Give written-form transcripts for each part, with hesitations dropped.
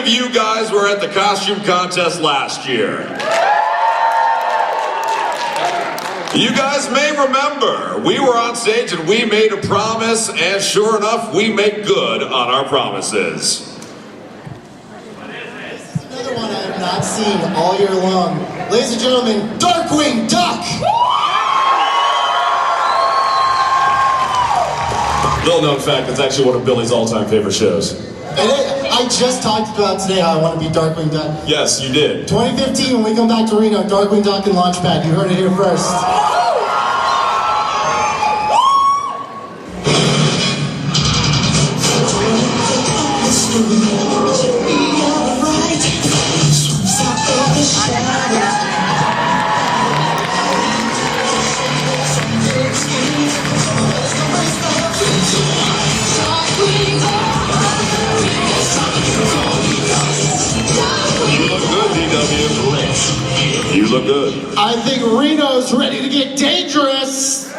of you guys were at the costume contest last year? You guys may remember, we were on stage and we made a promise, and sure enough, we make good on our promises. Another one I have not seen all year long. Ladies and gentlemen, Darkwing Duck! Little known fact, it's actually one of Billy's all-time favorite shows. I just talked about today how I want to be Darkwing Duck. Yes, you did. 2015, when we come back to Reno, Darkwing Duck and Launchpad. You heard it here first. You look good. I think Reno's ready to get dangerous.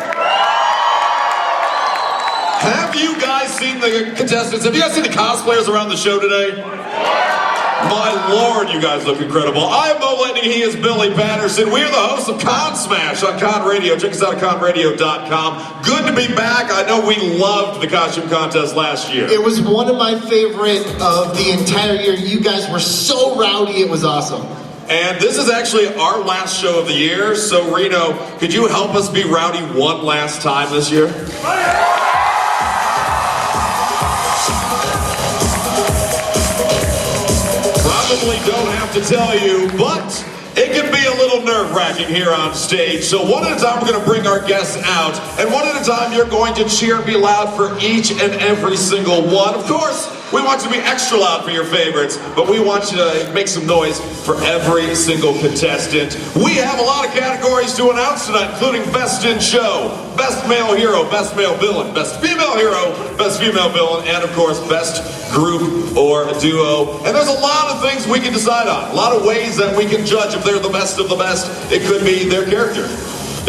Have you guys seen the contestants? Have you guys seen the cosplayers around the show today? My lord, you guys look incredible. I am Mo Lightning, he is Billy Patterson. We are the hosts of Con Smash on Con Radio. Check us out at conradio.com. Good to be back. I know we loved the costume contest last year. It was one of my favorite of the entire year. You guys were so rowdy, it was awesome. And this is actually our last show of the year, so Reno, could you help us be rowdy one last time this year? Probably don't have to tell you, but it can be a little nerve-wracking here on stage. So one at a time, we're going to bring our guests out, and one at a time, you're going to cheer and be loud for each and every single one. Of course, we want you to be extra loud for your favorites, but we want you to make some noise for every single contestant. We have a lot of categories to announce tonight, including Best in Show, Best Male Hero, Best Male Villain, Best Female Hero, Best Female Villain, and of course, Best Group or Duo. And there's a lot of things we can decide on, a lot of ways that we can judge if they're the best of the best. It could be their character.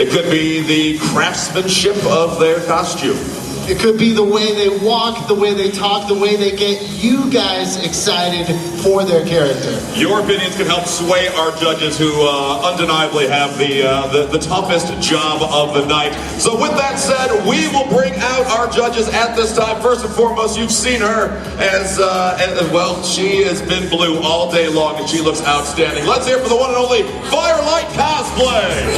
It could be the craftsmanship of their costume. It could be the way they walk, the way they talk, the way they get you guys excited for their character. Your opinions can help sway our judges who undeniably have the toughest job of the night. So with that said, we will bring out our judges at this time. First and foremost, you've seen her as well, she has been blue all day long and she looks outstanding. Let's hear it for the one and only Firelight Cosplay.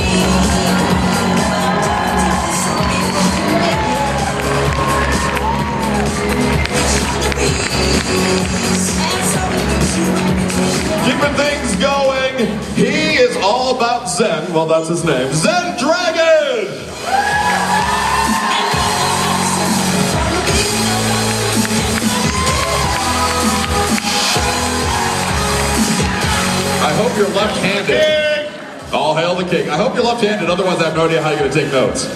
Keeping things going, he is all about Zen. Well, that's his name. Zen Dragon! I hope you're left-handed. All hail the king. I hope you're left-handed, otherwise I have no idea how you're going to take notes.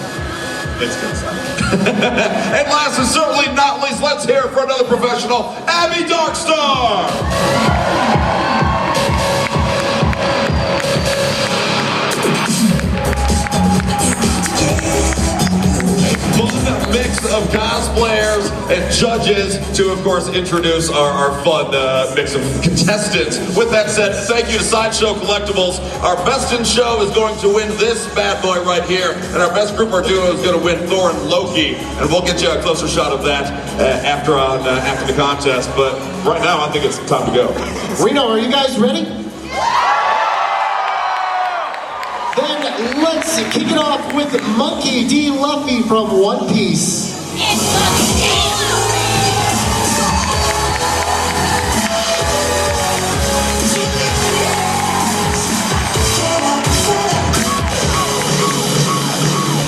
It's good stuff. And last and certainly not least, let's hear it for another professional, Abby Darkstar! Fun mix of cosplayers and judges to, of course, introduce our fun mix of contestants. With that said, thank you to Sideshow Collectibles. Our best in show is going to win this bad boy right here, and our best group or duo is going to win Thor and Loki, and we'll get you a closer shot of that after the contest. But right now, I think it's time to go. Reno, are you guys ready? Then let's kick it off with Monkey D. Luffy from One Piece. It's Monkey D.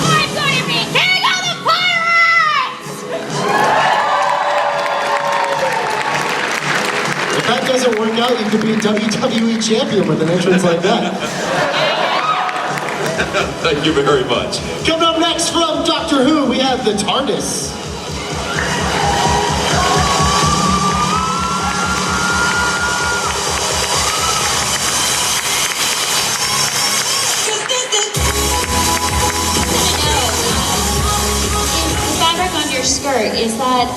I'm gonna be king of the pirates! If that doesn't work out, you could be a WWE champion with an entrance like that. Thank you very much. Coming up next from Doctor Who, we have the TARDIS. The fabric on your skirt, is that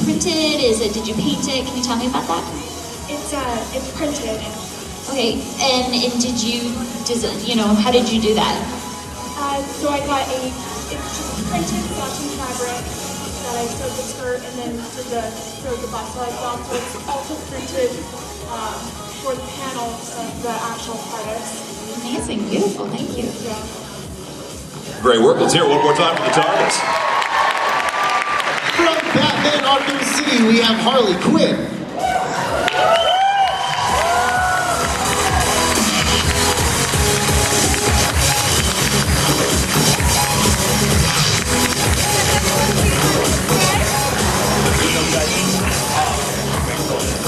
printed? Did you paint it? Can you tell me about that? It's printed. Okay, and did you, how did you do that? So I got it's just printed satin fabric that I sewed the skirt and then sewed the bust legs on. So it's also printed for the panels of the actual artist. Amazing, beautiful, thank you. Yeah. Great work. Let's hear it one more time for the targets. From Batman Arkham City, we have Harley Quinn.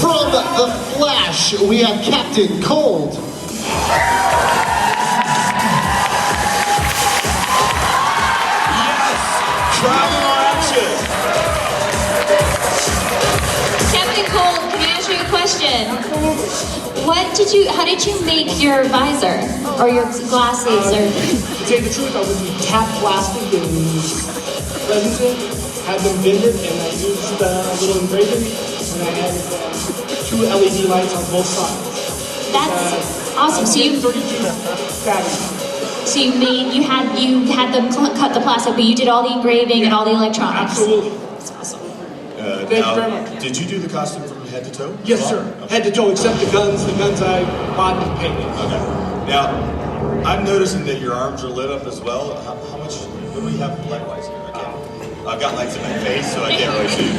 From The Flash, we have Captain Cold. Travel action. Captain Cold, can I ask you a question? How did you make your visor? Or your glasses? To tell you the truth, I was tap plastic and resin, had them bended, and I used a little engraving, and I added 2 LED lights on both sides. That's awesome. So you 32 fabric. So you had them cut the plastic, but you did all the engraving and all the electronics. Absolutely. That's awesome. Thank you very much. Did you do the costume from head to toe? Yes, sir. Head to toe, except the guns. The guns I bought and painted. Okay. Now, I'm noticing that your arms are lit up as well. How much? What do we have light-wise here? I can't. I've got lights in my face, so I can't really see.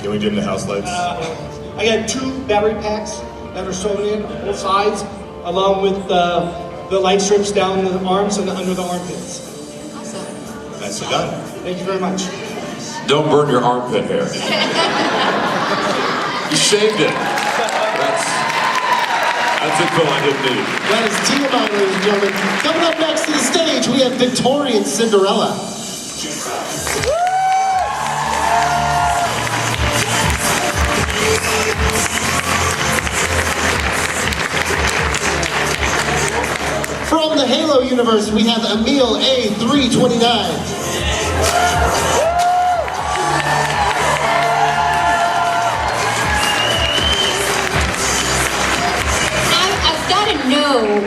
Can we dim the house lights? I got 2 battery packs that are sewn in on both sides, along with the light strips down the arms and under the armpits. Awesome. Nicely done. Thank you very much. Don't burn your armpit hair. You shaved it. That's info I didn't need. That is TMI, ladies and gentlemen. Coming up next to the stage, we have Victorian Cinderella. From the Halo universe, we have Emil A329. I've got to know,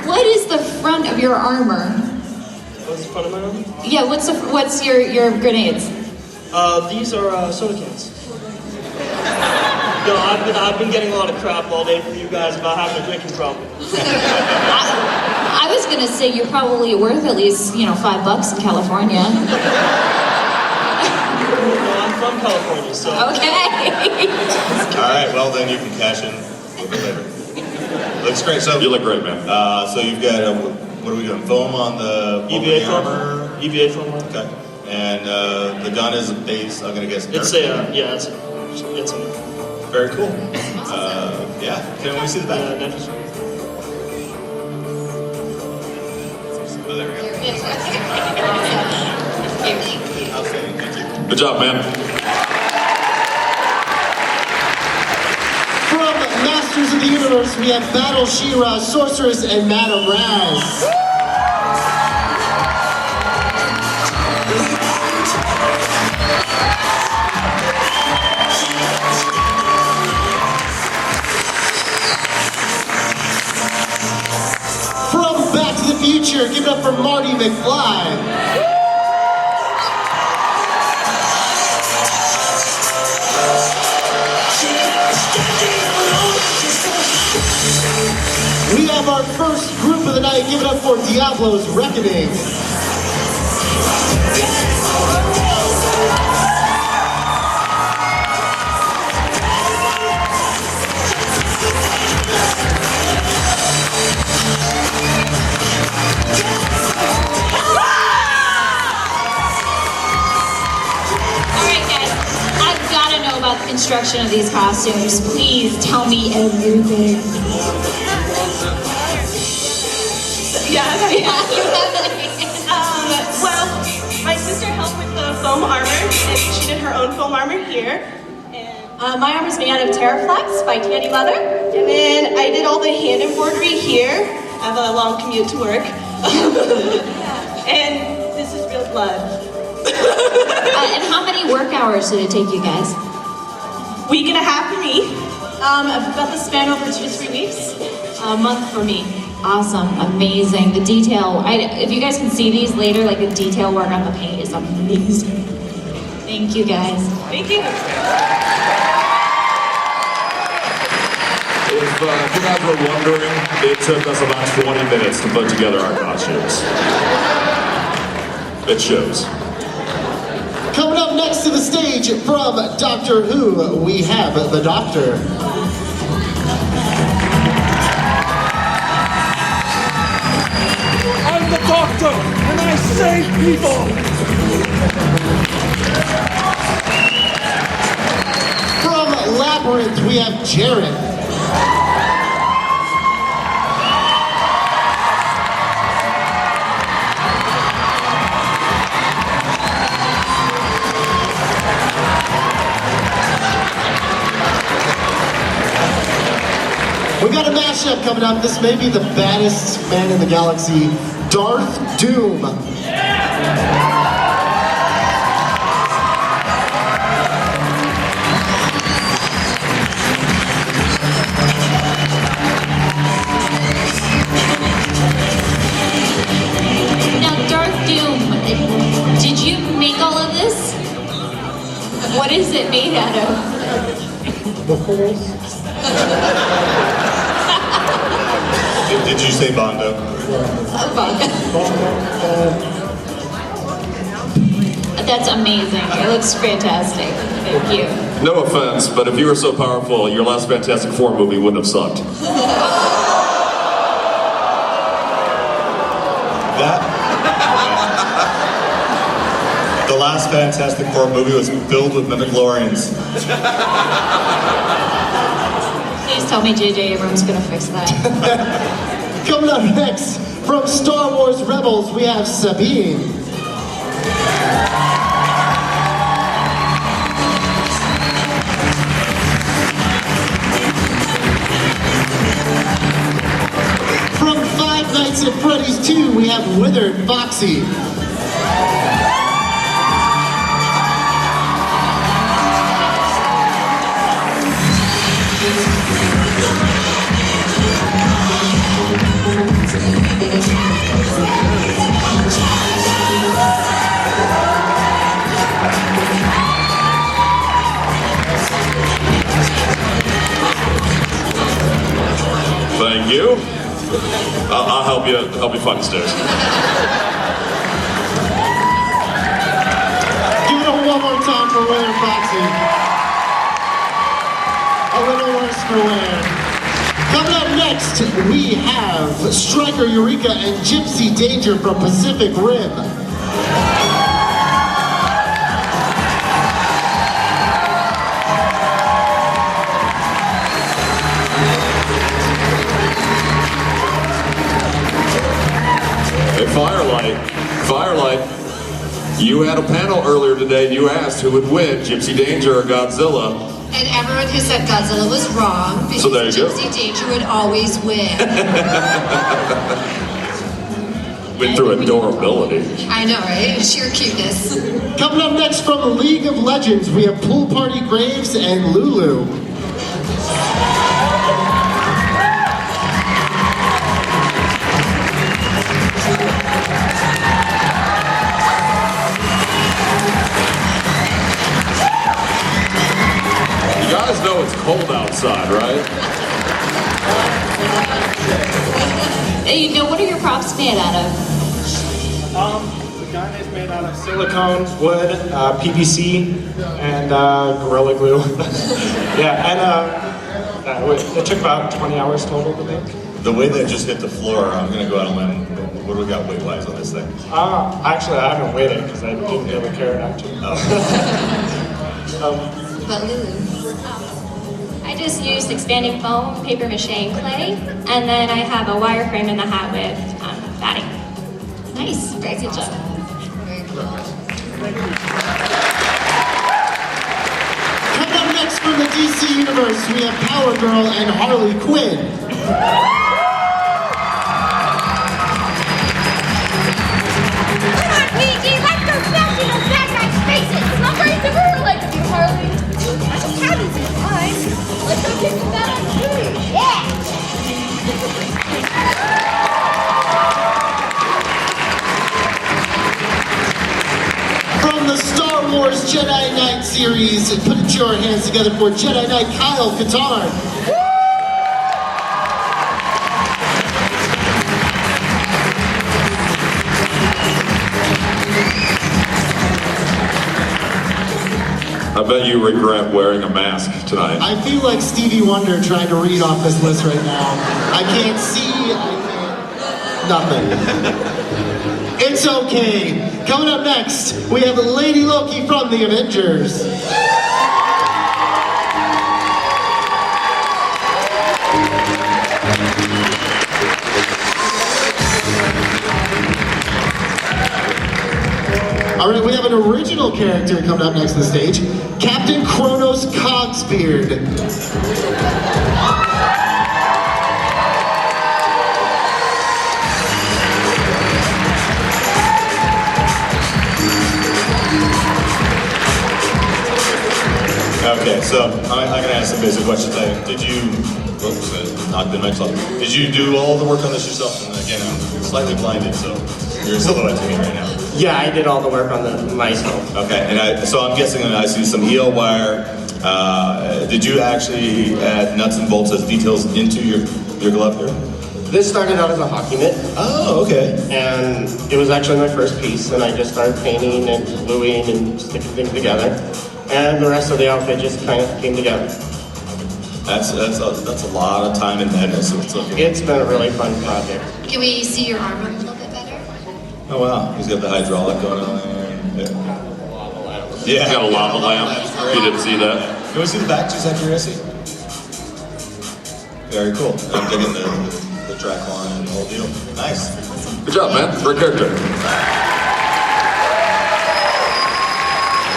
what is the front of your armor? What's the front of my arm? Yeah, what's your grenades? These are soda cans. No, I've been getting a lot of crap all day from you guys about having a drinking problem. I was gonna say you're probably worth at least, $5 in California. No, I'm from California, so. Okay. All right, well then you can cash in a little bit later. Looks great. So you look great, man. So you've got what are we doing? Foam on the EVA foam. armor. EVA foam. Okay. And the gun is a base. I'm gonna guess. It's a it's a. Very cool. Yeah. Can we see the back? Oh, there we go. Outstanding. Thank you. Good job, man. From Masters of the Universe, we have Battle She-Ra, Sorceress, and Madame Raz. From Back to the Future, give it up for Marty McFly. We have our first group of the night. Give it up for Diablo's Reckoning. Alright guys, I've gotta know about the construction of these costumes. Please tell me everything. Well, my sister helped with the foam armor, and she did her own foam armor here. And my armor is made out of Terraflex by Candy Leather. And then I did all the hand embroidery here. I have a long commute to work. And this is real blood. And how many work hours did it take you guys? week and a half for me. About the span over 2 to 3 weeks. A month for me. Awesome, amazing. The detail, if you guys can see these later, like the detail work on the paint is amazing. Thank you guys. Thank you. If you guys were wondering, it took us about 20 minutes to put together our costumes. It shows. Coming up next to the stage from Doctor Who, we have the Doctor. I'm the Doctor, and I save people! From Labyrinth, we have Jared. We got a mashup coming up. This may be the baddest man in the galaxy, Darth Doom. Now, Darth Doom, did you make all of this? What is it made out of? The holes. Did you say Bondo? That's amazing. It looks fantastic. Thank you. No offense, but if you were so powerful, your last Fantastic Four movie wouldn't have sucked. The last Fantastic Four movie was filled with midichlorians. Please tell me J.J. Abrams is gonna fix that. Coming up next, from Star Wars Rebels, we have Sabine. From Five Nights at Freddy's 2, we have Withered Foxy. Thank you. I'll help you find the stairs. Give it up one more time for Withered Foxy. A little worse for wear. Coming up next, we have Striker Eureka and Gypsy Danger from Pacific Rim. Hey, Firelight, you had a panel earlier today and you asked who would win, Gypsy Danger or Godzilla. And everyone who said Godzilla was wrong because So there you go. Gypsy Danger would always win. Went through adorability. I know, right? Sheer cuteness. Coming up next from League of Legends, we have Pool Party Graves and Lulu. You guys know it's cold outside, right? Hey, you know, what are your props made out of? The gun is made out of silicone, wood, PVC, and Gorilla Glue. Yeah, and it took about 20 hours total to make. The way that just hit the floor, I'm gonna go out on a limb. What do we got weight-wise on this thing? Actually, I haven't weighed it because I didn't really care actually. But Lulu. I just used expanding foam, paper mache, and clay, and then I have a wireframe in the hat with batting. Nice, very good job. Very cool. Coming up next from the DC Universe, we have Power Girl and Harley Quinn. PG, let's go smash in those bad guys' faces. I'm ready to murder like you, Harley. I just had these Wars Jedi Knight series. Put your hands together for Jedi Knight Kyle Katarn. I bet you regret wearing a mask tonight. I feel like Stevie Wonder trying to read off this list right now. I can't see, nothing. It's okay. Coming up next, we have Lady Loki from the Avengers. All right, we have an original character coming up next to the stage, Captain Kronos Cogsbeard. Okay, so I'm gonna ask some basic questions. Did you, knock the mic off. Did you do all the work on this yourself? And again, I'm slightly blinded, so you're a silhouette to me right now. Yeah, I did all the work on the myself. Okay, and so I'm guessing that I see some EL wire. Did you actually add nuts and bolts as details into your glove here? This started out as a hockey mitt. Oh, okay. And it was actually my first piece, and I just started painting and gluing and sticking things together. And the rest of the outfit just kind of came together. That's a lot of time and madness. It's been a really fun project. Can we see your arm a little bit better? Oh wow, he's got the hydraulic going on there. Yeah, He's got a lava lamp. You didn't see that. Can we see the back, just out of curiosity? Very cool. I'm digging the track line and the whole deal. Nice. Good job, man. Great character.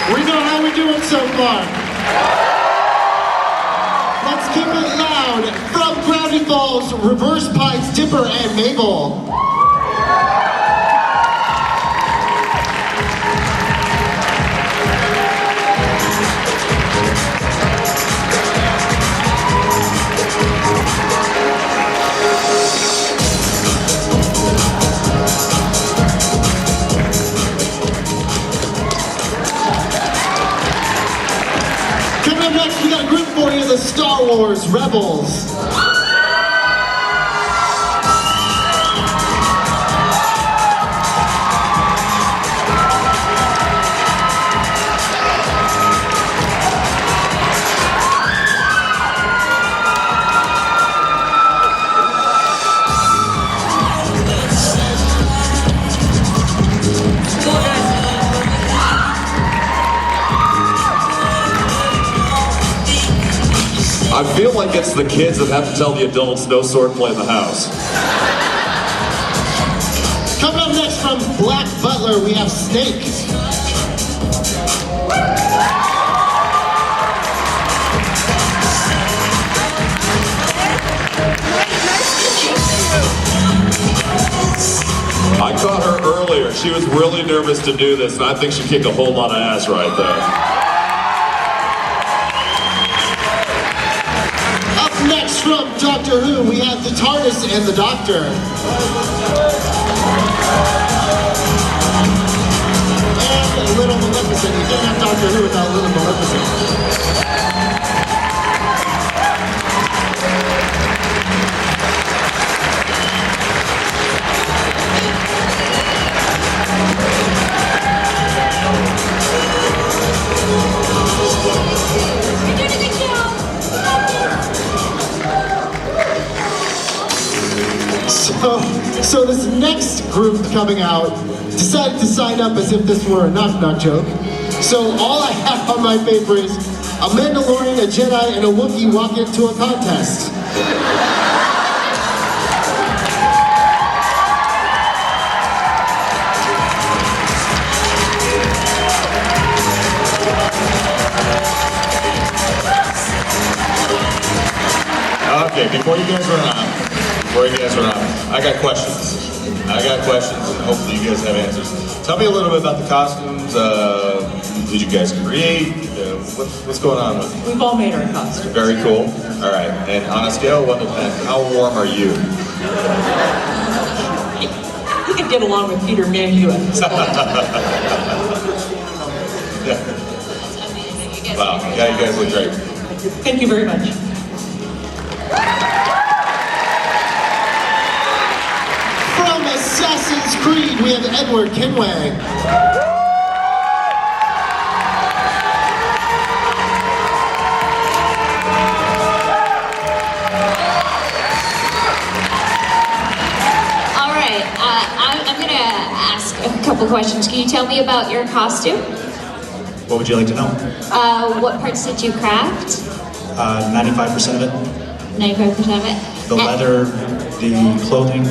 Reno, how we doing so far? Let's keep it loud from Gravity Falls, Reverse Pines, Dipper, and Mabel. Coming up next, we got a group for you, the Star Wars Rebels. I feel like it's the kids that have to tell the adults no swordplay in the house. Coming up next from Black Butler, we have Snake. I caught her earlier. She was really nervous to do this, and I think she kicked a whole lot of ass right there. Next from Doctor Who, we have the TARDIS and the Doctor. And Little Maleficent. You can't have Doctor Who without Little Maleficent. You're doing a good job. So this next group coming out decided to sign up as if this were a knock-knock joke. So all I have on my paper is a Mandalorian, a Jedi, and a Wookiee walk into a contest. Okay, before you guys run out, I got questions. And hopefully you guys have answers. Tell me a little bit about the costumes. Did you guys create? What's going on with We've all made our costumes. Very cool. All right, and on a scale of 1 to 10, how warm are you? You could get along with Peter Mayhew. Yeah. Yeah, you guys look great. Thank you very much. From Assassin's Creed, we have Edward Kenway. All right, I'm gonna ask a couple questions. Can you tell me about your costume? What would you like to know? What parts did you craft? 95% of it. 95% of it. The leather, the clothing.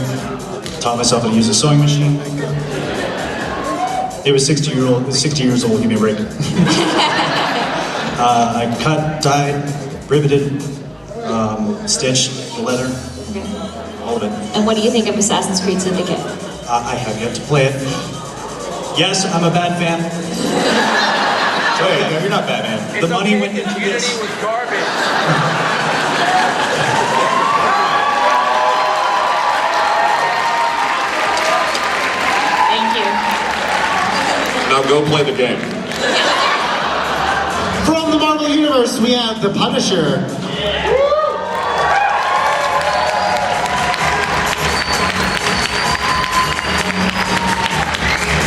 Taught myself how to use a sewing machine. It was 60 years old, give me a break. I cut, dyed, riveted, stitched the leather, all of it. And what do you think of Assassin's Creed Syndicate? I have yet to play it. Yes, I'm a bad fan. Wait, no, you're not Batman. The money went into this. Thank you. Now go play the game. From the Marvel Universe, we have the Punisher.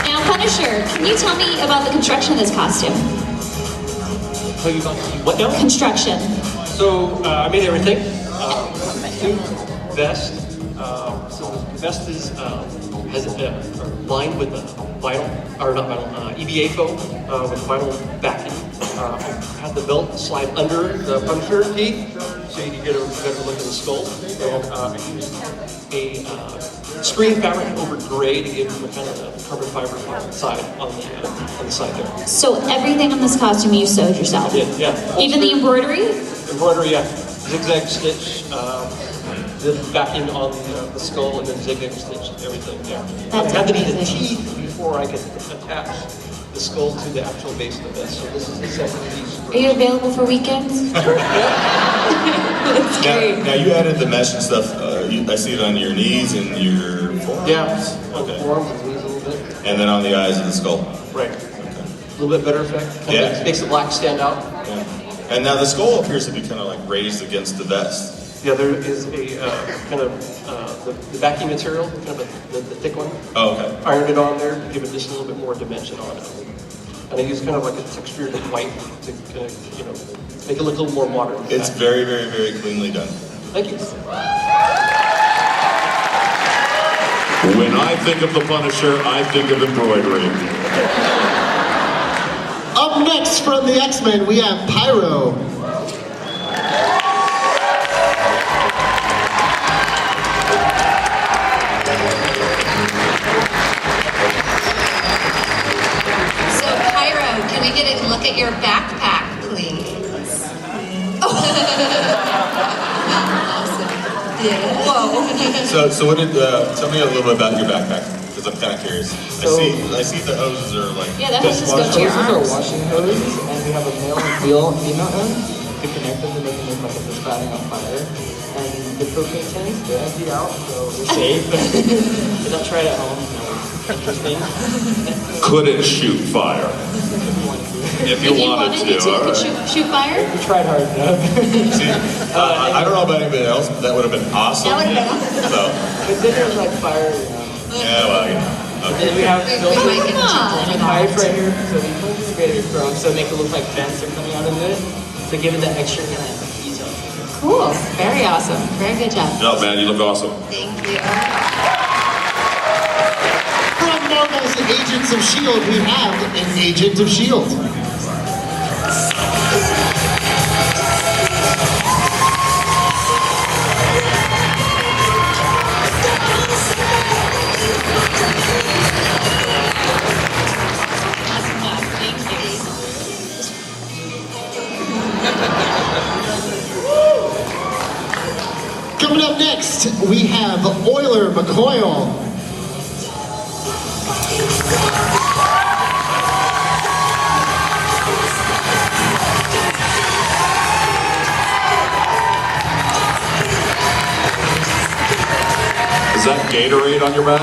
Now, Punisher, can you tell me about the construction of this costume? Tell you about what now? Construction. So I made everything. Suit, vest. So the vest is has lined with vinyl, or not vinyl, EVA foam with vinyl backing. I had the belt slide under the Punisher teeth, so you can get a better look at the skull. And I used a screen fabric over gray to give them a kind of a carbon fiber side on the side there. So everything on this costume you sewed yourself? Yeah. Even the embroidery? Embroidery, yeah. Zigzag stitch, the backing on the skull, and then zigzag stitch everything. Yeah. That's I had to be the amazing. teeth before I could attach the skull to the actual base of the vest. So this is the second piece. Are you available for weekends? That's great. Now you added the mesh and stuff. I see it on your knees and your forearms. Yeah. Okay. Forearms and knees a little bit. And then on the eyes of the skull. Right. A little bit better effect. Yeah. Makes the black stand out. Yeah. And now the skull appears to be kind of like raised against the vest. Yeah, there is a kind of the backing material, kind of the thick one. Oh, okay. Ironed it on there to give it just a little bit more dimension on it. And I use kind of like a textured white to kind of, make it look a little more modern. It's very, very, very cleanly done. Thank you. When I think of the Punisher, I think of embroidery. Up next from the X-Men, we have Pyro. So, Pyro, can we get a look at your backpack, please? Awesome. Yeah. Whoa. So what did? Tell me a little bit about your backpack, because I'm kind of curious. I see the hoses are like. Yeah, the hoses go to your Hoses are arms. washing hoses, and we have a male and female end to connect them to make them look like if they're spouting on fire. And the propane tanks, they're emptied out, so we're safe. So don't try it at home. Interesting. Could it shoot fire? If you wanted to, all could right. shoot fire? We tried hard enough. See, I don't know about anybody else, but that would have been awesome. That would have been awesome. So, But then there's like fire, yeah, well, yeah. And then we have built-in Ah. pipes right here, so these ones are integrated chrome, so make it look like vents are coming out of it, to give it that extra kind of detail. Cool. Very awesome. Very good job. No, man, you look awesome. Thank you. From Marvel's Agents of S.H.I.E.L.D., we have an Agent of S.H.I.E.L.D. Coming up next, we have Euler McCoyle. Is that Gatorade on your back?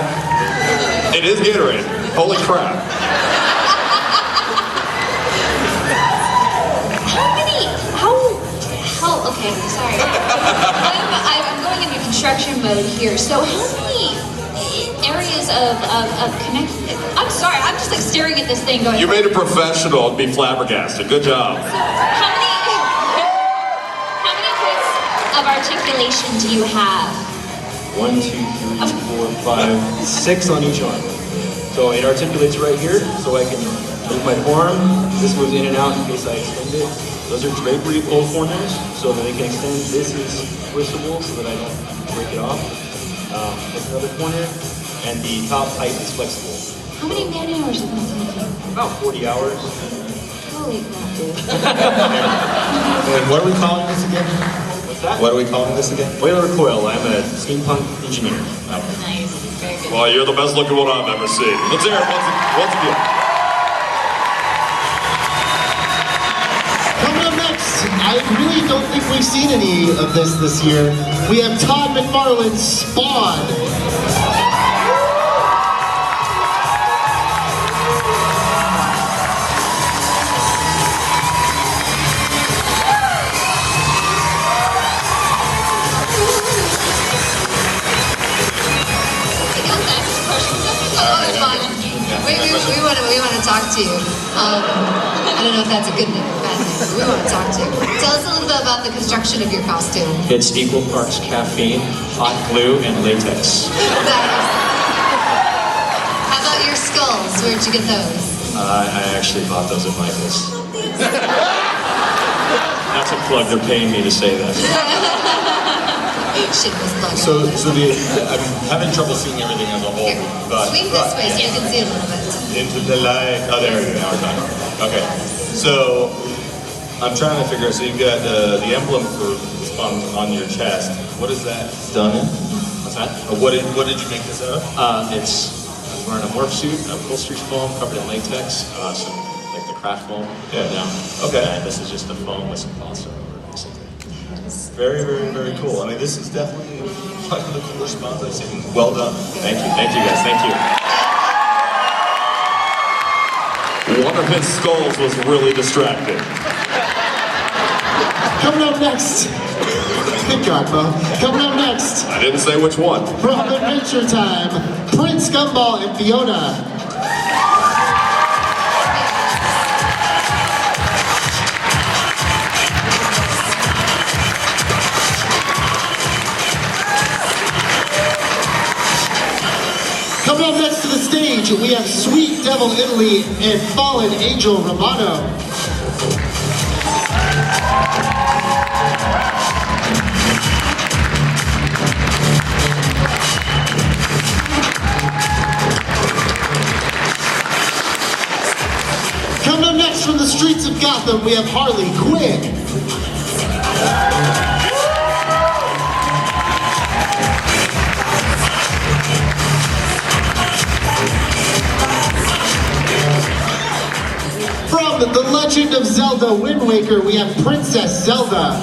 It is Gatorade. Holy crap. How did mode here. So how many areas of connected? I'm sorry, I'm just like staring at this thing going. You made a professional be flabbergasted. Good job. How many points of articulation do you have? 1, 2, 3, 4, 5, 6 on each arm. So it articulates right here, so I can move my forearm. This moves in and out in case I extend it. Those are drapery pull corners, so that they can extend. This is twistable, so that I don't break it off. That's another corner. And the top height is flexible. How many man hours is that? About 40 hours. Holy crap, dude. And what are we calling this again? What's that? What are we calling this again? Whaler recoil. I'm a steampunk engineer. Nice. Very good. Well, you're the best looking one I've ever seen. Let's hear it once again. Coming up next, I really don't think we've seen any of this year. We have Todd McFarlane's Spawn. We want to talk to you. I don't know if that's a good thing or a bad thing, but we want to talk to you. Tell us a little bit about the construction of your costume. It's equal parts caffeine, hot glue, and latex. How about your skulls? Where'd you get those? I actually bought those at Michael's. That's a plug. They're paying me to say that. So I'm having trouble seeing everything as a whole. But, Swing this way so you can see a little bit. Into the light. Oh, there we go. Now we're done. Okay. So I'm trying to figure out. So you've got the emblem for Spawn on your chest. What is that done in? What's that? What did you make this out of? I'm wearing a morph suit, upholstery foam covered in latex, some like the craft foam. Yeah. Down. Okay. And this is just the foam with some pasta over it, basically. Very, very, very cool. I mean, this is definitely one of the coolest spawns I've seen. Well done. Thank you guys, thank you. One of his skulls was really distracting. Coming up next. Good God, Bo. Coming up next. I didn't say which one. From Adventure Time, Prince Gumball and Fiona. Coming up next to the stage, we have Sweet Devil Italy and Fallen Angel Romano. Coming up next from the streets of Gotham, we have Harley Quinn. From The Legend of Zelda Wind Waker, we have Princess Zelda.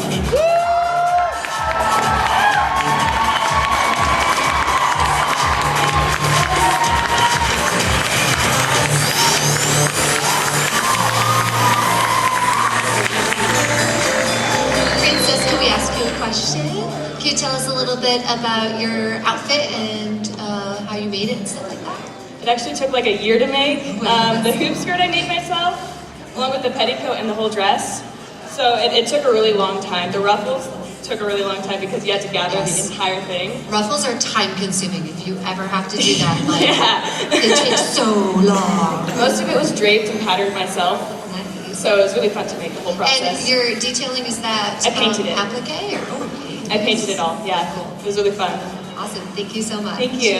Princess, can we ask you a question? Can you tell us a little bit about your outfit and how you made it and stuff like that? It actually took like a year to make. The hoop skirt I made myself, along with the petticoat and the whole dress. So it took a really long time. The ruffles took a really long time because you had to gather the entire thing. Ruffles are time consuming if you ever have to do that. Like, Yeah. It takes so long. Most of it was draped and patterned myself. So it was really fun to make the whole process. And your detailing, is that I painted it. applique or? Oh, I painted it all, yeah. Cool. It was really fun. Awesome, thank you so much. Thank you.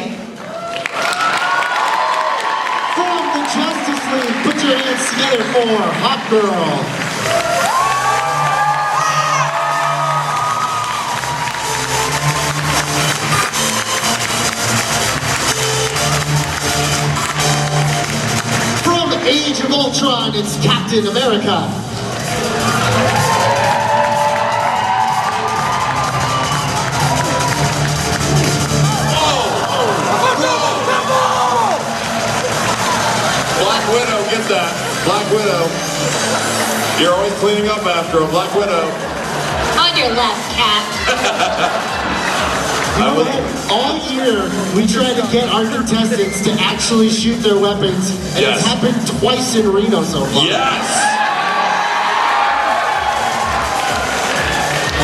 From the Justice League, put your hands together for Hot Girl. From Age of Ultron, it's Captain America. Black Widow, get that. Black Widow. You're always cleaning up after a Black Widow. On your left, Cap. All year, we try to get our contestants to actually shoot their weapons, and Yes. it's happened twice in Reno so far. Yes!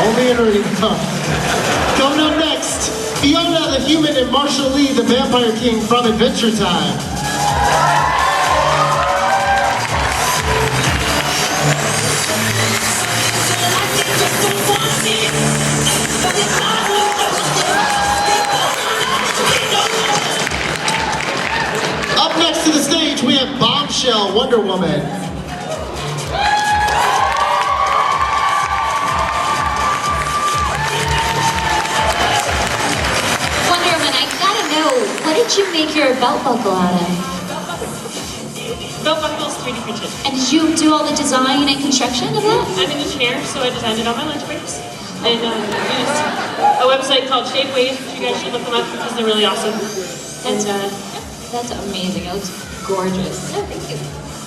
Only in Reno. Coming up next, Fiona the Human and Marshall Lee, the Vampire King from Adventure Time. Up next to the stage, we have Bombshell Wonder Woman. Wonder Woman, I gotta know, what did you make your belt buckle out of? Belt buckle's 3D printed. And did you do all the design and construction of that? I'm an engineer, so I designed it on my lunch breaks. And used a website called Shapeways. You guys should look them up because they're really awesome. And That's amazing. It looks gorgeous. yeah, thank you.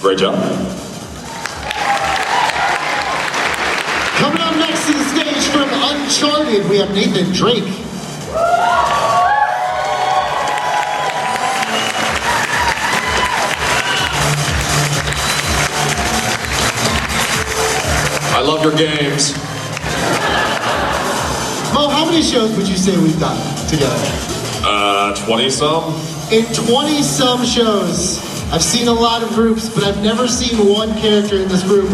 Great job. Coming up next to the stage from Uncharted, we have Nathan Drake. I love your games. Mo, how many shows would you say we've done together? 20-some? In 20-some shows, I've seen a lot of groups, but I've never seen one character in this group.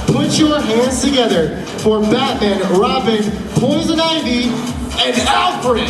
Put your hands together for Batman, Robin, Poison Ivy, and Alfred.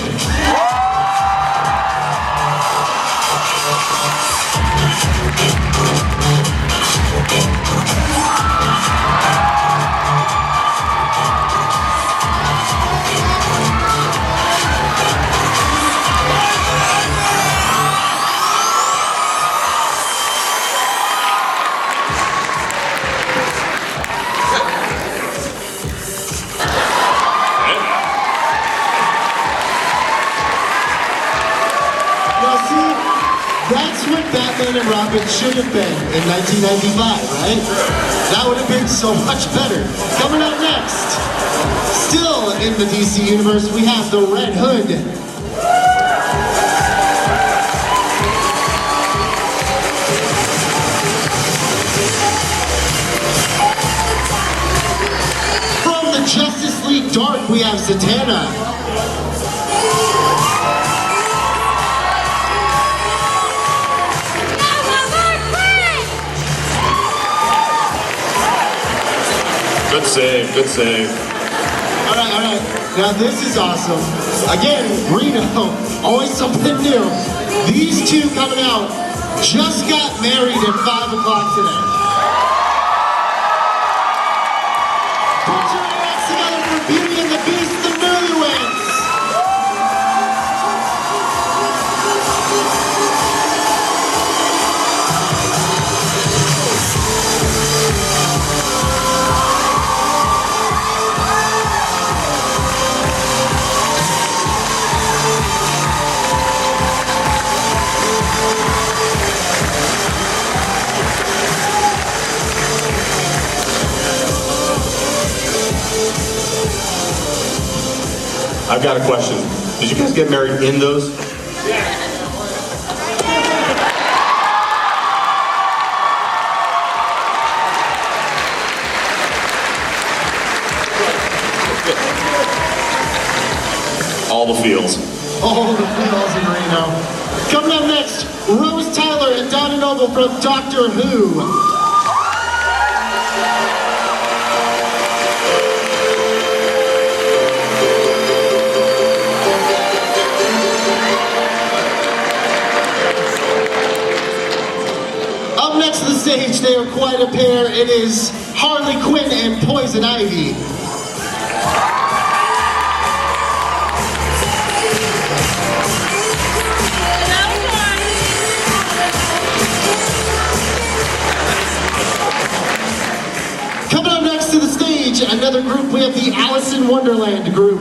That's what Batman and Robin should have been in 1995, right? That would have been so much better. Coming up next, still in the DC universe, we have the Red Hood. From the Justice League Dark, we have Zatanna. Good save, good save. All right. Now this is awesome. Again, Reno, always something new. These two coming out just got married at 5 o'clock today. Put your hands together for Beauty and the Beast, the newlyweds. I've got a question. Did you guys get married in those? All the feels. All the feels in Reno. Coming up next, Rose Tyler and Donna Noble from Doctor Who. Up next to the stage, they are quite a pair. It is Harley Quinn and Poison Ivy. Coming up next to the stage, another group, we have the Alice in Wonderland group.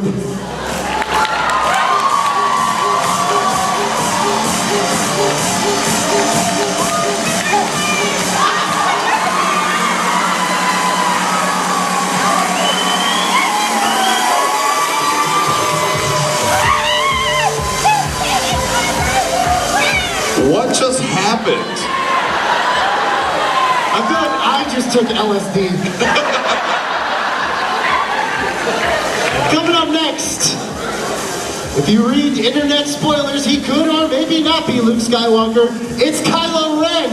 just took LSD. Coming up next, if you read internet spoilers, he could or maybe not be Luke Skywalker. It's Kylo Ren.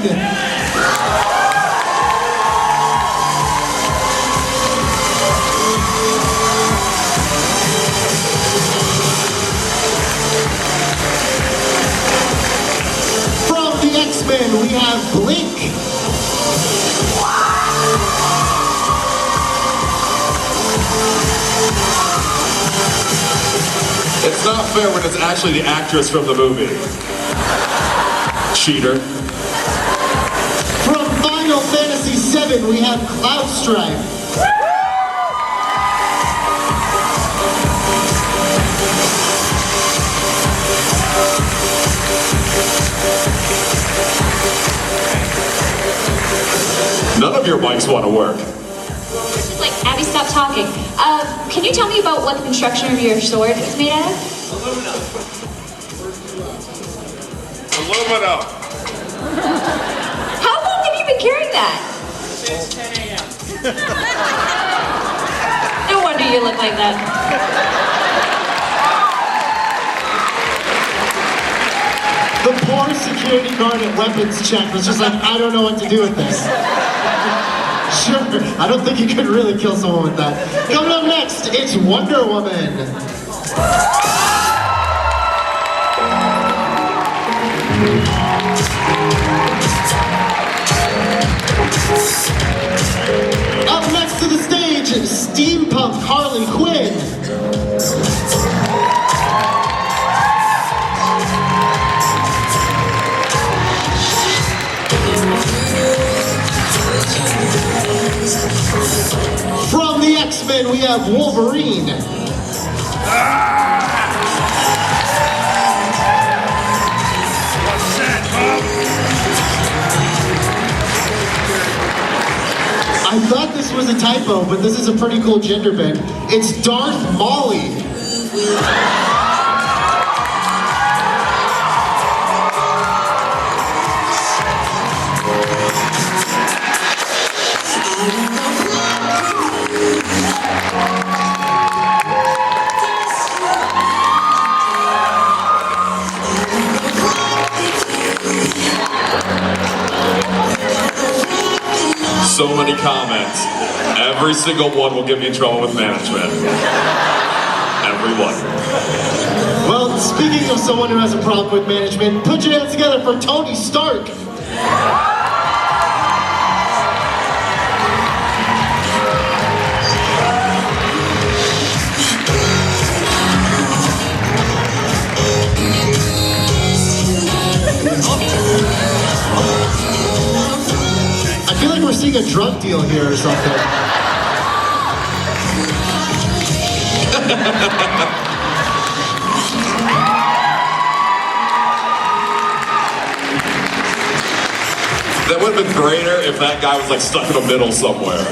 X-Men, we have Blink. It's not fair when it's actually the actress from the movie. Cheater. From Final Fantasy VII, we have Cloud Strife. None of your mics want to work. Like, Abby, stop talking. Can you tell me about what the construction of your sword is made out of? Aluminum. How long have you been carrying that? Since 10 a.m. No wonder you look like that. The poor security guard at weapons check was just like, I don't know what to do with this. Sure, I don't think you could really kill someone with that. Coming up next, it's Wonder Woman. Up next to the stage, steampunk Harley Quinn. From the X-Men, we have Wolverine. What's that, Bob? I thought this was a typo, but this is a pretty cool gender bend. It's Darth Molly. So many comments. Every single one will get me in trouble with management. Every one. Well, speaking of someone who has a problem with management, put your hands together for Tony Stark. I feel like we're seeing a drug deal here or something. That would have been greater if that guy was like stuck in the middle somewhere.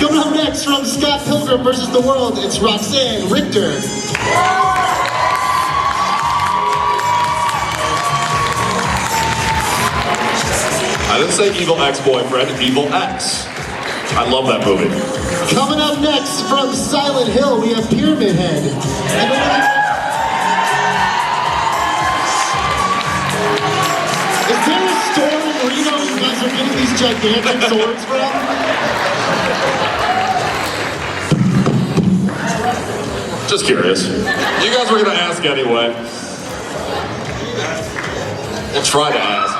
Coming up next from Scott Pilgrim versus the World, it's Roxanne Richter. I didn't say evil ex-boyfriend, evil ex. I love that movie. Coming up next from Silent Hill, we have Pyramid Head. Is there a store in Reno you guys are getting these gigantic swords from? Just curious. You guys were gonna ask anyway. We'll try to ask.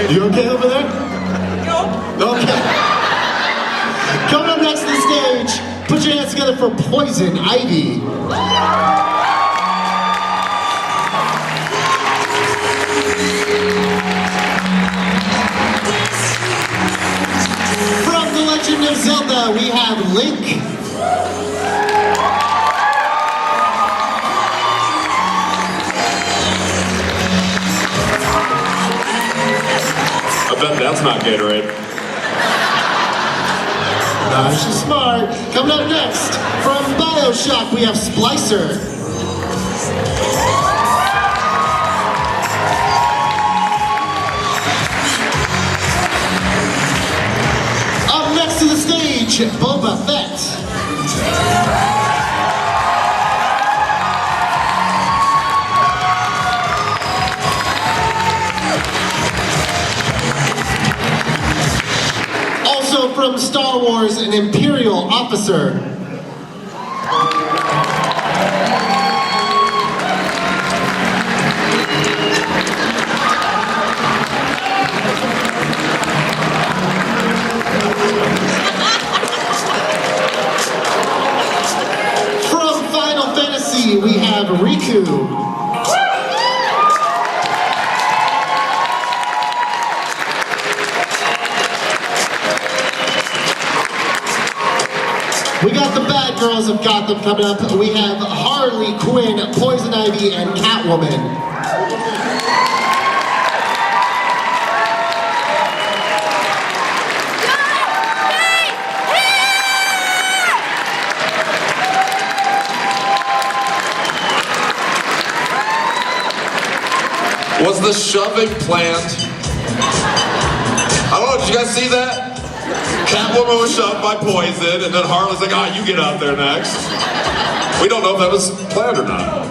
You okay over there? No. Okay. Coming up next to the stage, put your hands together for Poison Ivy. From The Legend of Zelda, we have Link. I bet that's not Gatorade. She's smart. Coming up next, from BioShock, we have Splicer. Up next to the stage, Boba Fett. Also from Star Wars, an Imperial officer. From Final Fantasy, we have Riku. We got the bad girls of Gotham coming up. We have Harley Quinn, Poison Ivy, and Catwoman. Was the shoving planned? I don't know, did you guys see that? Catwoman was shoved by Poison, and then Harley's like, you get out there next. We don't know if that was planned or not.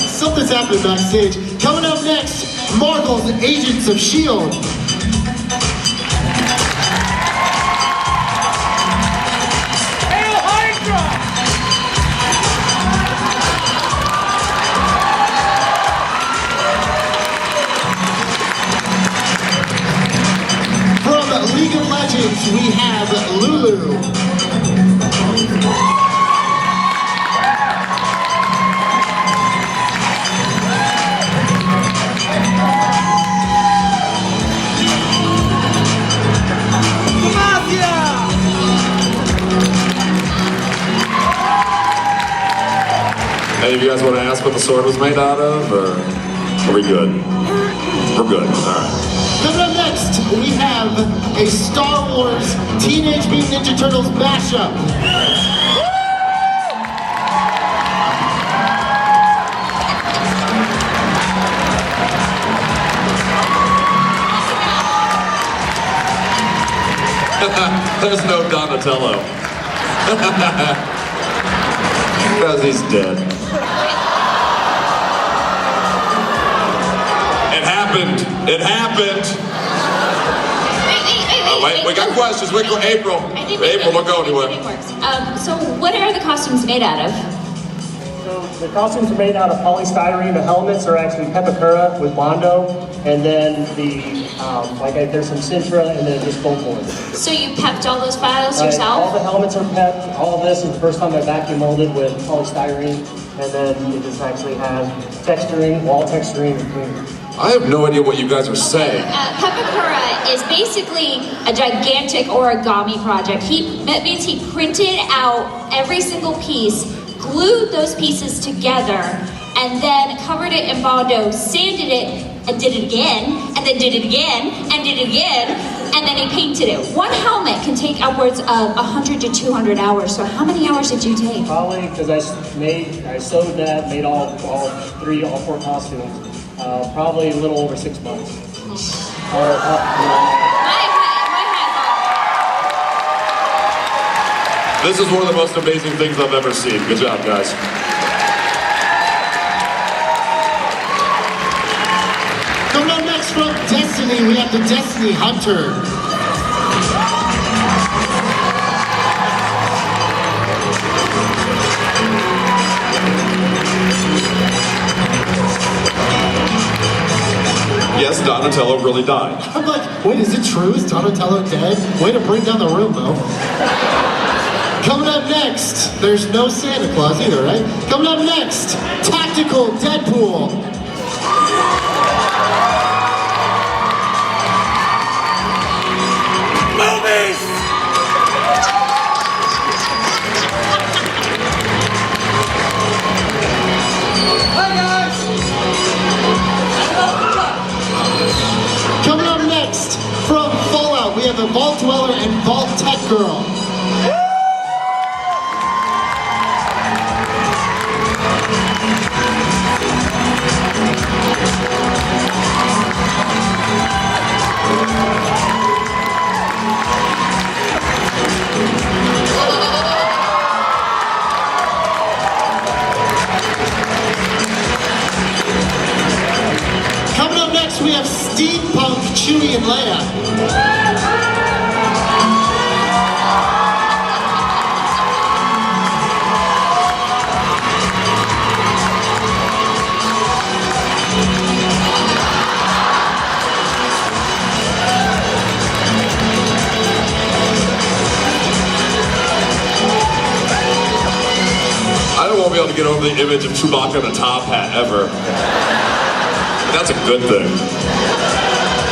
Something's happening backstage. Coming up next, Marvel's Agents of S.H.I.E.L.D. League of Legends, we have Lulu. Any of you guys want to ask what the sword was made out of, or are we good? We're good, all right. Coming up next, we have a Star Wars Teenage Mutant Ninja Turtles mashup. There's no Donatello. Because he's dead. It happened. It happened. Wait, we got questions. Wait, April. April, don't go anywhere. So what are the costumes made out of? So the costumes are made out of polystyrene. The helmets are actually Pepakura with Bondo, and then there's some Sintra, and then just foam board. So you pepped all those files All yourself? the helmets are pepped. All of this is the first time I vacuum molded with polystyrene, and then it just actually has texturing, wall texturing, and cleaning. I have no idea what you guys are saying. Pepakura is basically a gigantic origami project. That means he printed out every single piece, glued those pieces together, and then covered it in Bondo, sanded it, and did it again, and then did it again, and did it again, and then he painted it. One helmet can take upwards of 100 to 200 hours. So how many hours did you take? Probably, because I sewed that, made all four costumes. Probably a little over 6 months. This is one of the most amazing things I've ever seen. Good job, guys. Coming up next from Destiny, we have the Destiny Hunter. Yes, Donatello really died. I'm like, wait, is it true? Is Donatello dead? Way to bring down the room, though. Coming up next, there's no Santa Claus either, right? Coming up next, Tactical Deadpool. Movies! Hi, guys! Coming up next, from Fallout, we have the Vault Dweller and Girl. Coming up next, we have Steampunk Chewie and Leia. I won't be able to get over the image of Chewbacca in a top hat ever. But that's a good thing.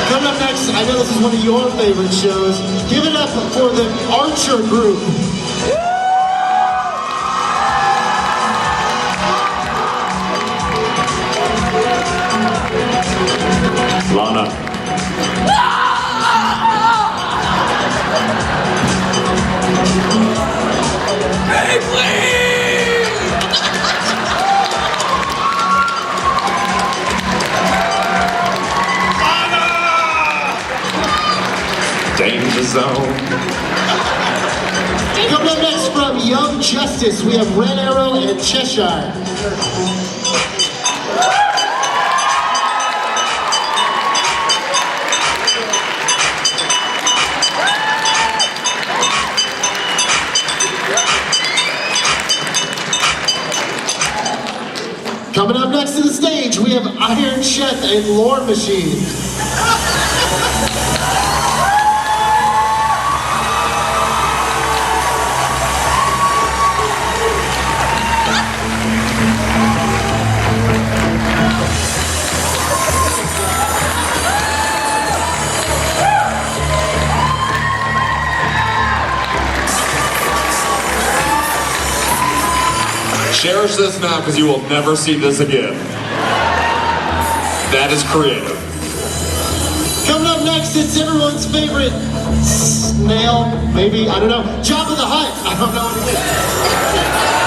Coming up next, I know this is one of your favorite shows. Give it up for the Archer group. Lana. Danger zone. Coming up next from Young Justice, we have Red Arrow and Cheshire. Coming up next to the stage, we have Iron Chef and Lore Machine. Cherish this now because you will never see this again. That is creative. Coming up next, it's everyone's favorite snail, maybe, I don't know, Jabba the Hutt. I don't know what it is.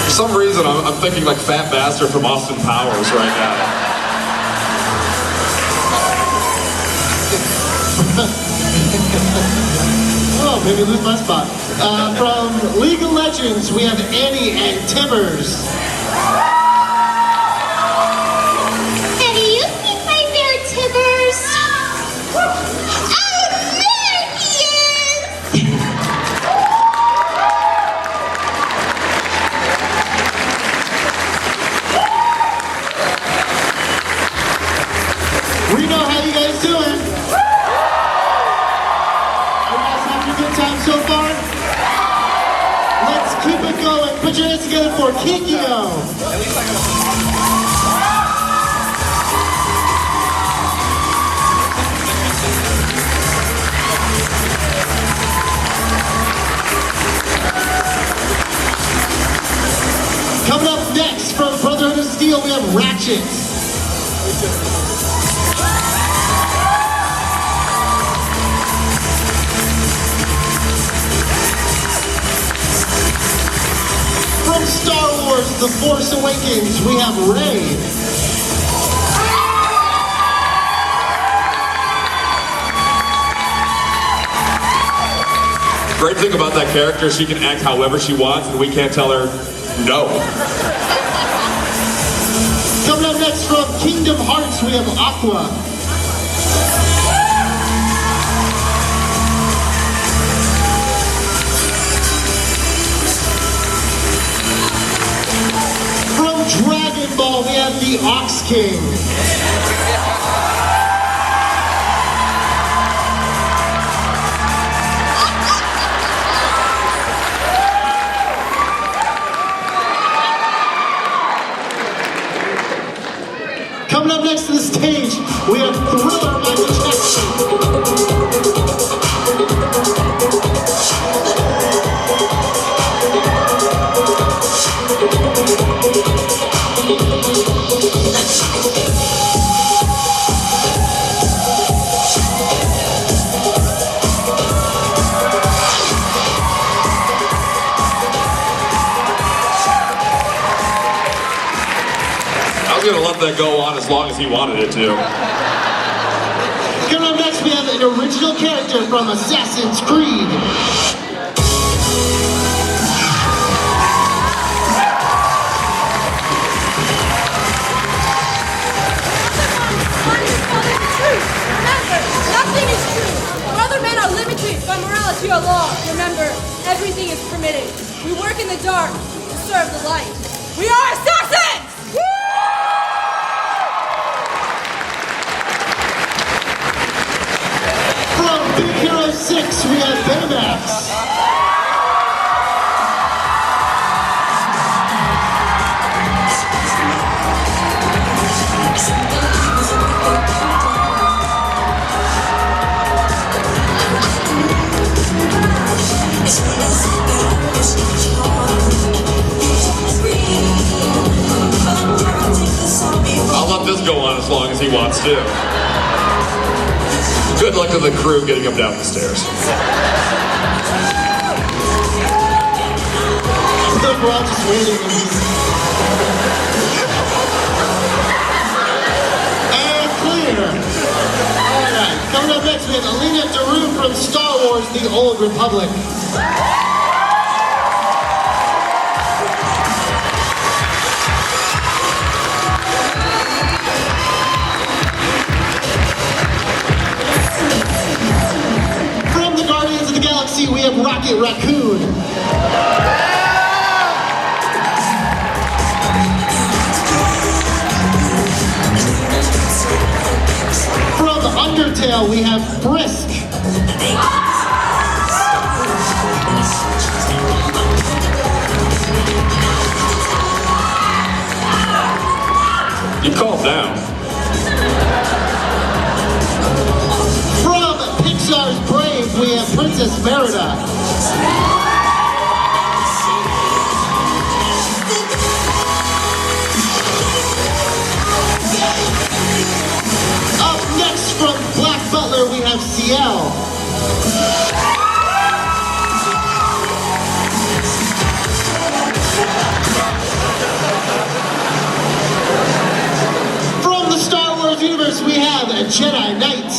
For some reason, I'm thinking like Fat Bastard from Austin Powers right now. Oh, maybe lose my spot. From League of Legends, we have Annie and Timbers. Have you seen my bear Timbers? Oh, there he is! Reno, how you guys doing? Are you guys having a good time so far? Let's keep it going. Put your hands together for Kikyo. Coming up next from Brotherhood of Steel, we have Ratchet. From Star Wars, The Force Awakens, we have Rey. Great thing about that character, she can act however she wants and we can't tell her no. Coming up next from Kingdom Hearts, we have Aqua. From Dragon Ball, we have the Ox King. Coming up next to the stage, we have Thriller Michael Jackson. I was gonna let that go on as long as he wanted it to. Coming up next, we have an original character from Assassin's Creed. Nothing is true. Other men are limited by morality or law. Remember, everything is permitted. We work in the dark to serve the light. We are assassins! From Big Hero 6, we have Baymax. I'll let this go on as long as he wants to. Good luck to the crew getting him down the stairs. We're all just waiting. And clear. Alright, coming up next we have Alina Daru from Star Wars The Old Republic. From the Guardians of the Galaxy we have Rocket Raccoon. From Undertale, we have Frisk. You calm down. From Pixar's Brave, we have Princess Merida. Up next from Black Butler, we have Ciel. From the Star Wars universe, we have a Jedi Knight.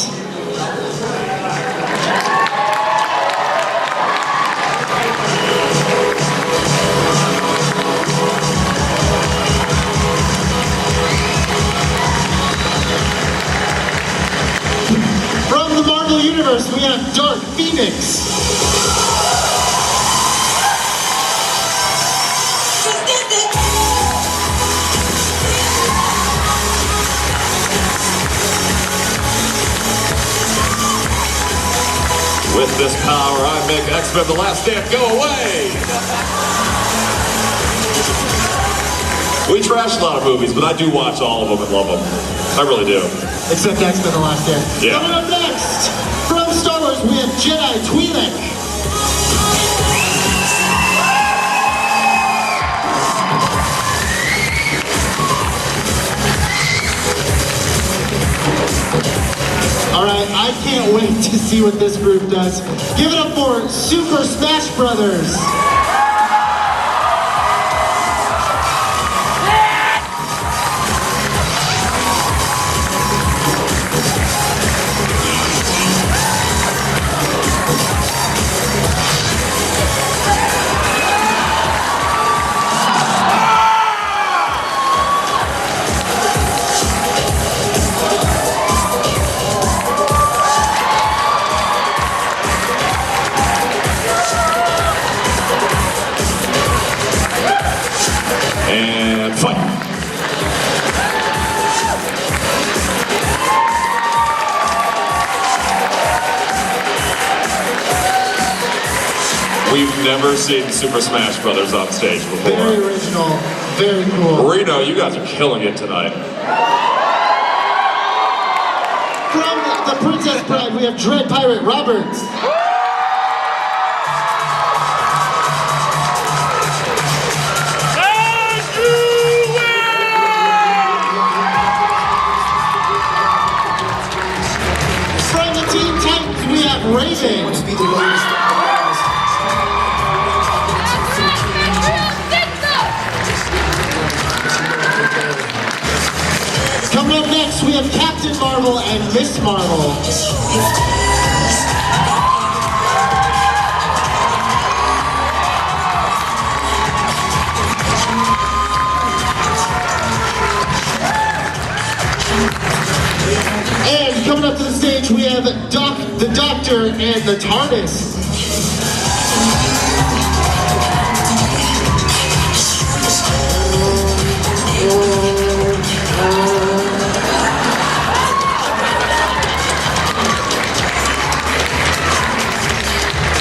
From the Marvel universe, we have Dark Phoenix. With this power, I make X-Men The Last Stand go away! We trash a lot of movies, but I do watch all of them and love them. I really do. Except X-Men The Last Stand. Yeah. Coming up next, from Star Wars, we have Jedi Twi'lek. Alright, I can't wait to see what this group does. Give it up for Super Smash Brothers. And fight. We've never seen Super Smash Brothers on stage before. Very original, very cool. Reno, you guys are killing it tonight. From the Princess Bride, we have Dread Pirate Roberts. And you win! Patterson. Coming up next, we have Captain Marvel and Miss Marvel. And coming up to the stage, we have the Doctor and the TARDIS.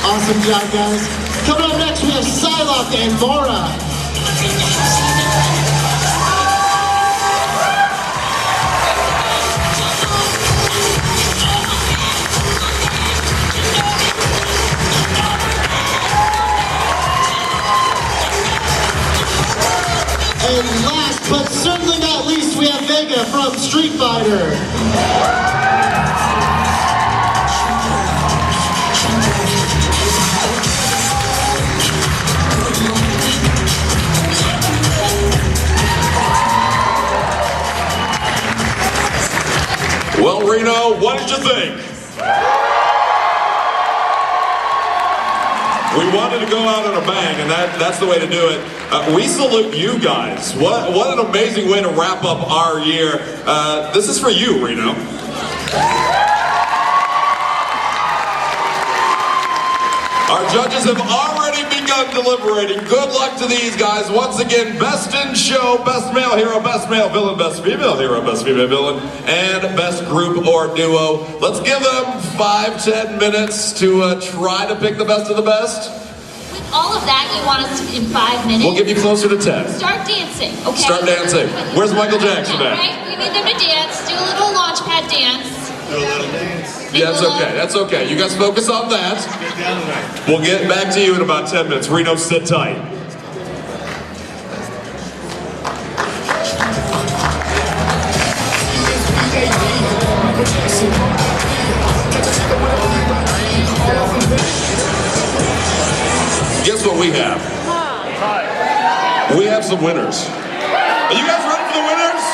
Awesome job, guys. Coming up next, we have Psylocke and Mora. And last but certainly not least, we have Vega from Street Fighter. Well, Reno, what did you think? We wanted to go out on a bang, and that's the way to do it. We salute you guys. What an amazing way to wrap up our year. This is for you, Reno. Our judges have already begun deliberating. Good luck to these guys. Once again, best in show, best male hero, best male villain, best female hero, best female villain, and best group or duo. Let's give them 5-10 minutes to try to pick the best of the best. With all of that, you want us to, in 5 minutes? We'll give you closer to 10. Start dancing, okay? Start dancing. Where's Michael Jackson at? Right? We need them to dance. Do a little launch pad dance. Do a little dance. Yeah, that's okay. That's okay. You guys focus on that. We'll get back to you in about 10 minutes. Reno, sit tight. Guess what we have? We have some winners. Are you guys ready for the winners?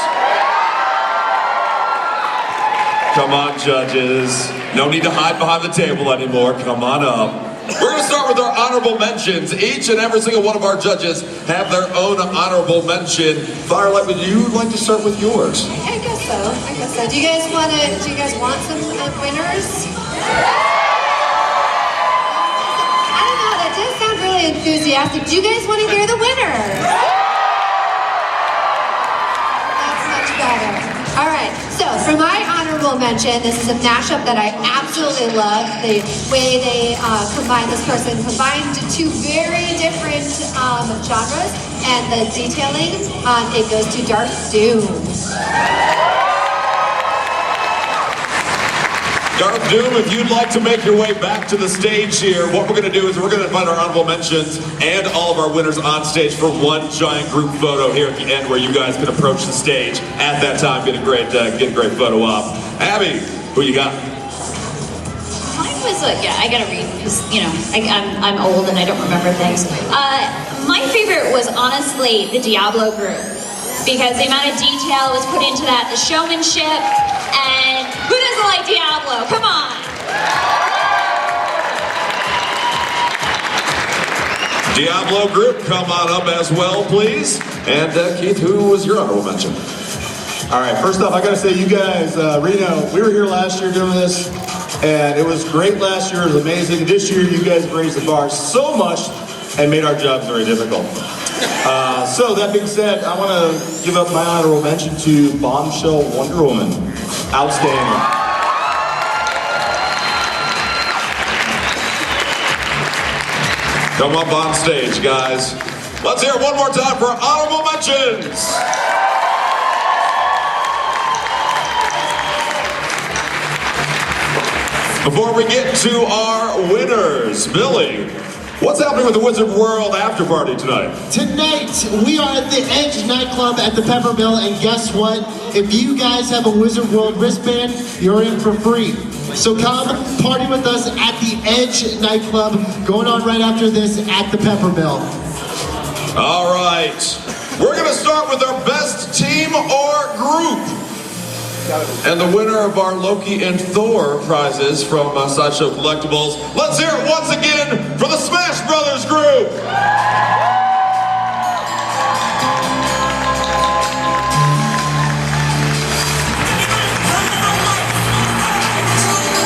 Come on, judges. No need to hide behind the table anymore. Come on up. We're going to start with our honorable mentions. Each and every single one of our judges have their own honorable mention. Firelight, would you like to start with yours? I guess so. Do you guys want some winners? I don't know, that does sound really enthusiastic. Do you guys want to hear the winners? That's much better. All right, so for my honorable mention, this is a mashup that I absolutely love. The way they combined two very different genres, and the detailing, it goes to Darth Doom. Darth Doom, if you'd like to make your way back to the stage here, what we're going to do is we're going to invite our honorable mentions and all of our winners on stage for one giant group photo here at the end, where you guys can approach the stage at that time, get a great photo op. Abby, who you got? Mine was I gotta read because I'm old and I don't remember things. My favorite was honestly the Diablo group, because the amount of detail was put into that, the showmanship, and who doesn't like Diablo? Come on! Diablo group, come on up as well, please. And Keith, who was your honorable mention? All right, first off, I gotta say, you guys, Reno, we were here last year doing this, and it was great last year, it was amazing. This year, you guys raised the bar so much and made our jobs very difficult. So that being said, I want to give up my honorable mention to Bombshell Wonder Woman. Outstanding. Come up on stage, guys. Let's hear it one more time for honorable mentions. Before we get to our winners, Billy, What's happening with the Wizard World after party tonight? Tonight, we are at the Edge nightclub at the Peppermill, and guess what? If you guys have a Wizard World wristband, you're in for free. So come party with us at the Edge nightclub, going on right after this at the Peppermill. All right. We're going to start with our best team or group. And the winner of our Loki and Thor prizes from Sideshow Collectibles. Let's hear it once again for the Smash Brothers group.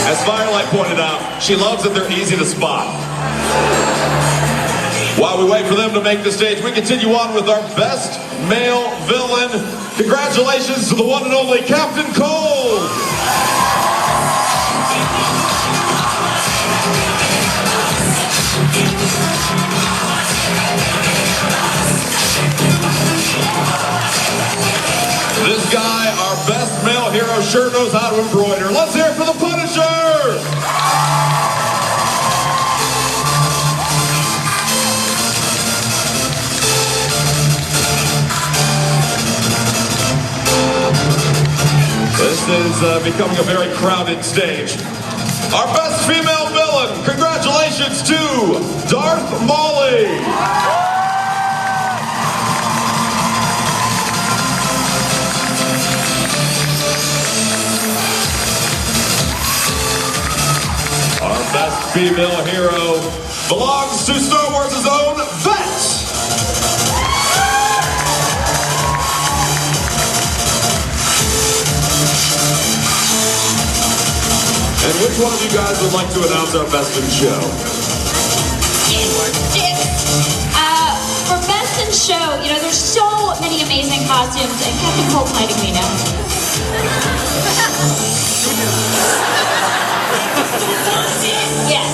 As Firelight pointed out, she loves that they're easy to spot. While we wait for them to make the stage, we continue on with our best male villain. Congratulations to the one and only Captain Cold. This guy, our best male hero, sure knows how to embroider. Let's hear it for the Punisher. This is becoming a very crowded stage. Our best female villain, congratulations to Darth Molly. Our best female hero belongs to Star Wars' own Vet. And which one of you guys would like to announce our best in show? For best in show, you know, there's so many amazing costumes, and Captain Cold's letting me know. Yes.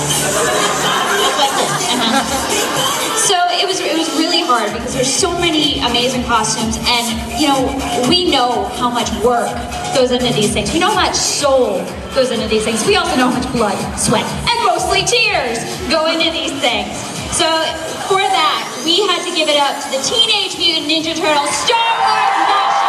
So it was really hard because there's so many amazing costumes, and you know, we know how much work goes into these things. We know how much soul goes into these things. We also know how much blood, sweat, and mostly tears go into these things. So for that, we had to give it up to the Teenage Mutant Ninja Turtles Star Wars mashup.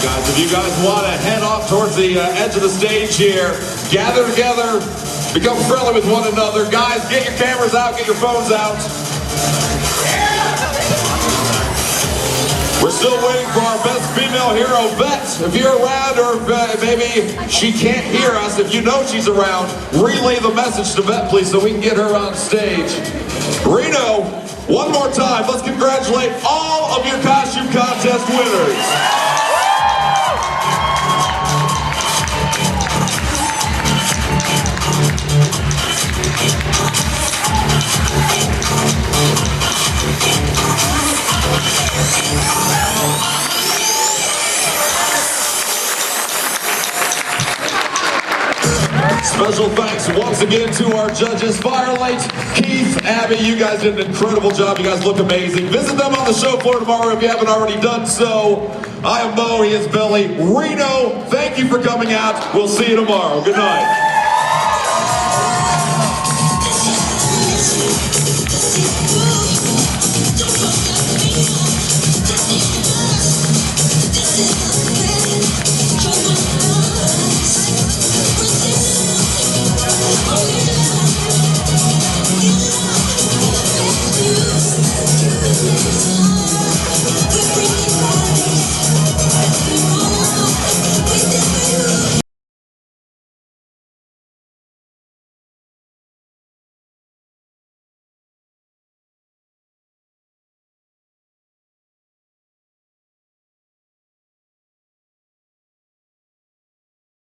Guys, if you guys want to head off towards the edge of the stage here, gather together, become friendly with one another. Guys, get your cameras out, get your phones out. We're still waiting for our best female hero, Vet. If you're around, or maybe she can't hear us, if you know she's around, relay the message to Vet, please, so we can get her on stage. Reno, one more time, let's congratulate all of your costume contest winners. Special thanks once again to our judges, Firelight, Keith, Abby. You guys did an incredible job. You guys look amazing. Visit them on the show floor tomorrow if you haven't already done so. I am Mo, he is Billy. Reno, thank you for coming out. We'll see you tomorrow. Good night.